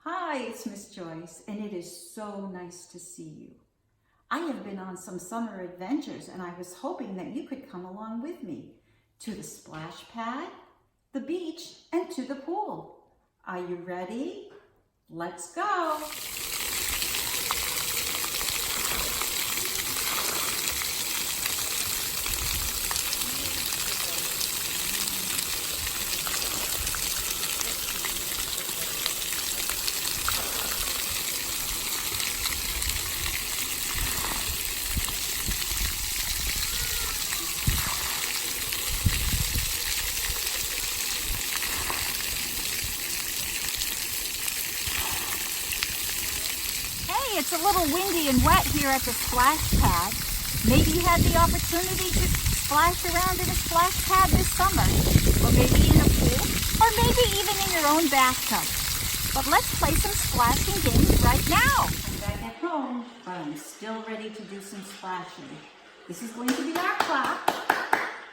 Hi, it's Miss Joyce, and it is so nice to see you. I have been on some summer adventures, and I was hoping that you could come along with me to the splash pad, the beach, and to the pool. Are you ready? Let's go! Hey, it's a little windy and wet here at the splash pad. Maybe you had the opportunity to splash around in a splash pad this summer, or maybe in a pool, or maybe even in your own bathtub. But let's play some splashing games right now. I'm back at home, but I'm still ready to do some splashing. This is going to be our clap,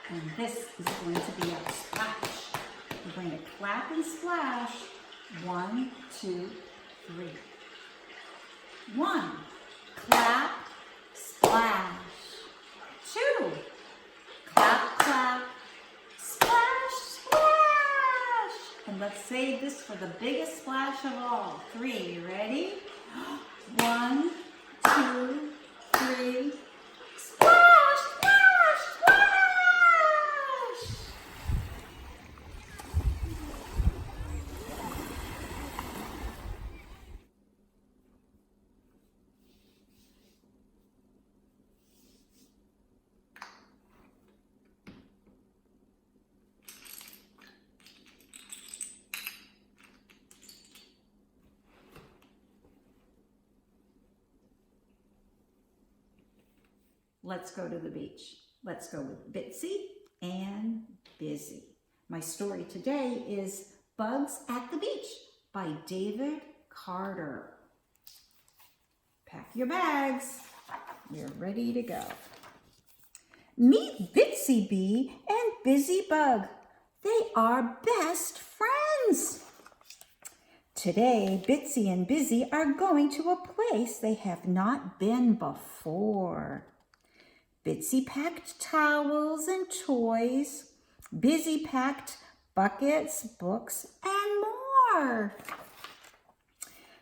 and this is going to be our splash. We're going to clap and splash. 1, 2, 3. 1, clap, splash. 2, clap, clap, splash, splash. And let's save this for the biggest splash of all. 3, you ready? 1, 2, 3, splash, splash, splash. Let's go to the beach. Let's go with Bitsy and Busy. My story today is Bugs at the Beach by David Carter. Pack your bags. You're ready to go. Meet Bitsy Bee and Busy Bug. They are best friends. Today, Bitsy and Busy are going to a place they have not been before. Bitsy packed towels and toys. Busy packed buckets, books, and more.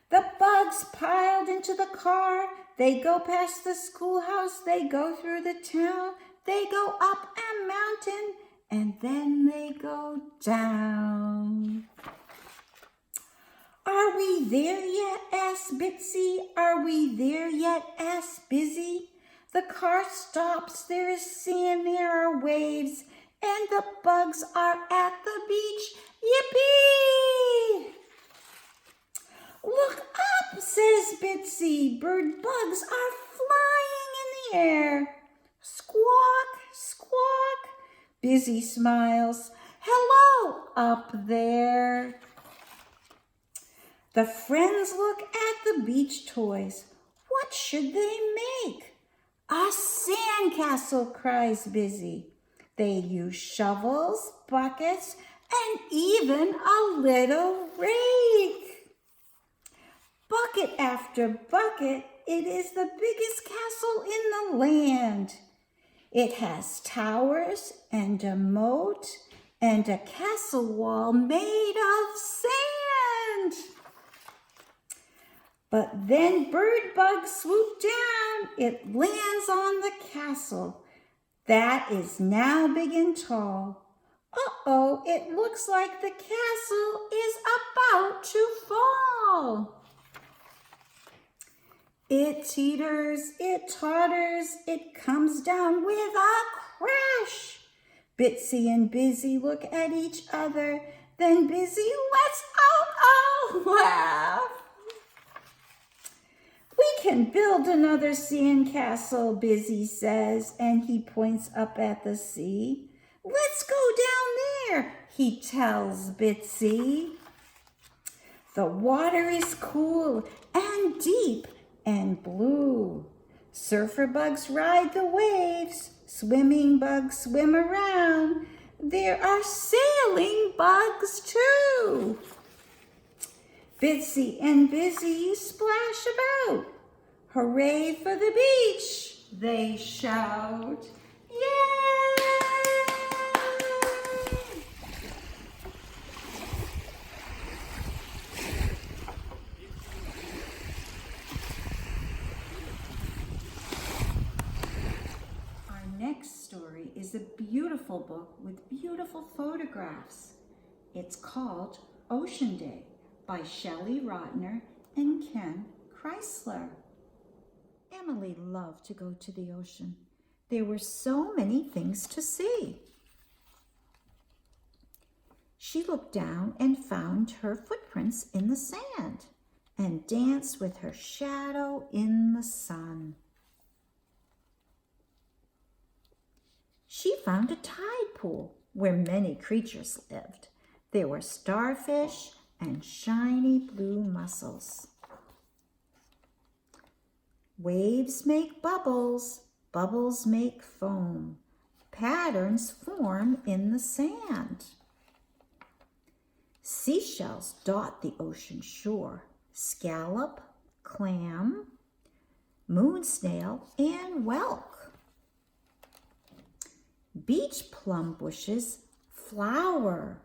The bugs piled into the car. They go past the schoolhouse. They go through the town. They go up a mountain. And then they go down. Are we there yet? Asked Bitsy. Are we there yet? Asked Busy. The car stops, there is sand, there are waves, and the bugs are at the beach. Yippee! Look up, says Bitsy. Bird bugs are flying in the air. Squawk, squawk. Busy smiles. Hello, up there. The friends look at the beach toys. What should they make? A sandcastle, cries Busy. They use shovels, buckets, and even a little rake. Bucket after bucket, it is the biggest castle in the land. It has towers and a moat and a castle wall made of sand. But then bird bugs swoop down. It lands on the castle. That is now big and tall. Uh-oh, it looks like the castle is about to fall. It teeters, it totters, it comes down with a crash. Bitsy and Busy look at each other. Then Busy lets out a laugh. We can build another sandcastle, Busy says, and he points up at the sea. Let's go down there, he tells Bitsy. The water is cool and deep and blue. Surfer bugs ride the waves. Swimming bugs swim around. There are sailing bugs too. Bitsy and Busy splash about. Hooray for the beach, they shout. Yay! Our next story is a beautiful book with beautiful photographs. It's called Ocean Day by Shelley Rotner and Ken Chrysler. Emily loved to go to the ocean. There were so many things to see. She looked down and found her footprints in the sand and danced with her shadow in the sun. She found a tide pool where many creatures lived. There were starfish and shiny blue mussels. Waves make bubbles, bubbles make foam. Patterns form in the sand. Seashells dot the ocean shore. Scallop, clam, moon snail, and whelk. Beach plum bushes flower.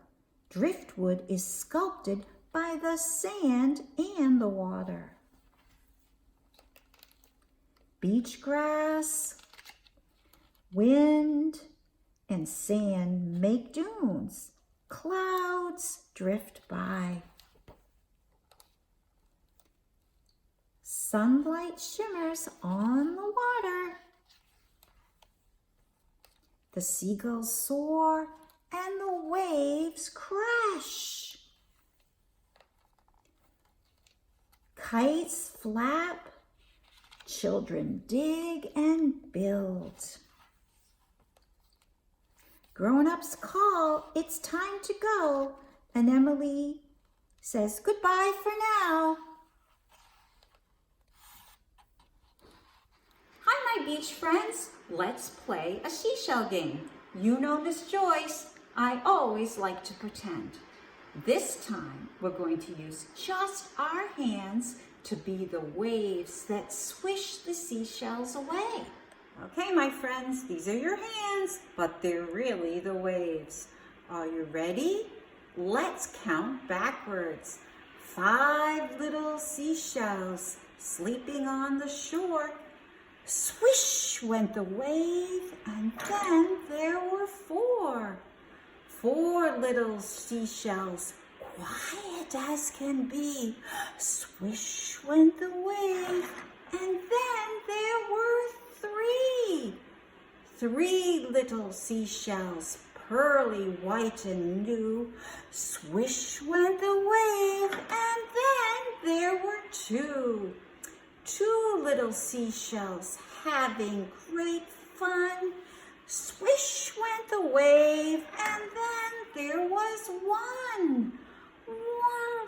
Driftwood is sculpted by the sand and the water. Beach grass, wind, and sand make dunes. Clouds drift by. Sunlight shimmers on the water. The seagulls soar and the waves crash. Kites flap, children dig and build. Grown-ups call, it's time to go, and Emily says goodbye for now. Hi, my beach friends. Let's play a seashell game. You know Miss Joyce. I always like to pretend. This time, we're going to use just our hands to be the waves that swish the seashells away. Okay, my friends, these are your hands, but they're really the waves. Are you ready? Let's count backwards. 5 little seashells sleeping on the shore. Swish went the wave, and then there were 4. 4 little seashells, quiet as can be. Swish went the wave, and then there were 3. 3 little seashells, pearly white and new. Swish went the wave, and then there were 2. 2 little seashells having great fun. Swish went the wave, and then there was 1. 1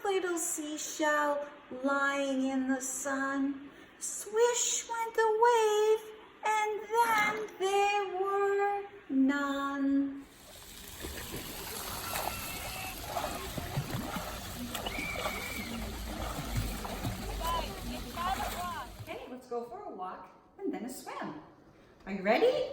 little seashell lying in the sun. Swish went the wave, and then there were none. Okay, let's go for a walk and then a swim. Are you ready?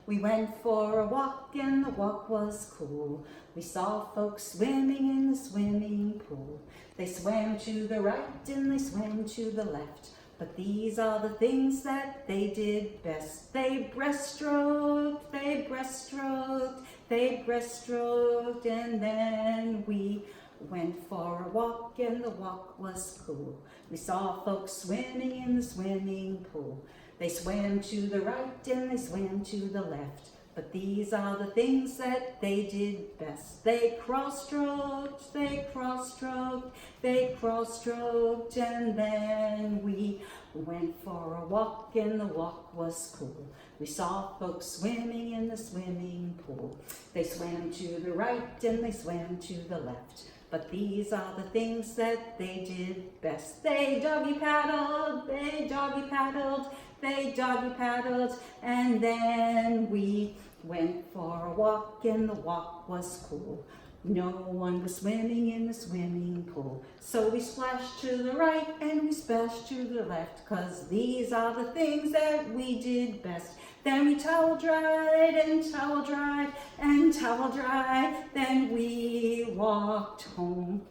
We went for a walk and the walk was cool. We saw folks swimming in the swimming pool. They swam to the right and they swam to the left. But these are the things that they did best. They breaststroked, they breaststroked, they breaststroked, and then we went for a walk and the walk was cool. We saw folks swimming in the swimming pool. They swam to the right and they swam to the left. But these are the things that they did best. They cross-stroked, they cross-stroked, they cross-stroked, and then we went for a walk and the walk was cool. We saw folks swimming in the swimming pool. They swam to the right and they swam to the left. But these are the things that they did best. They doggy paddled, they doggy paddled, they doggy paddled, and then we went for a walk and the walk was cool. No one was swimming in the swimming pool. So we splashed to the right and we splashed to the left, 'cause these are the things that we did best. Then we towel dried and towel dried and towel dried. Then we walked home.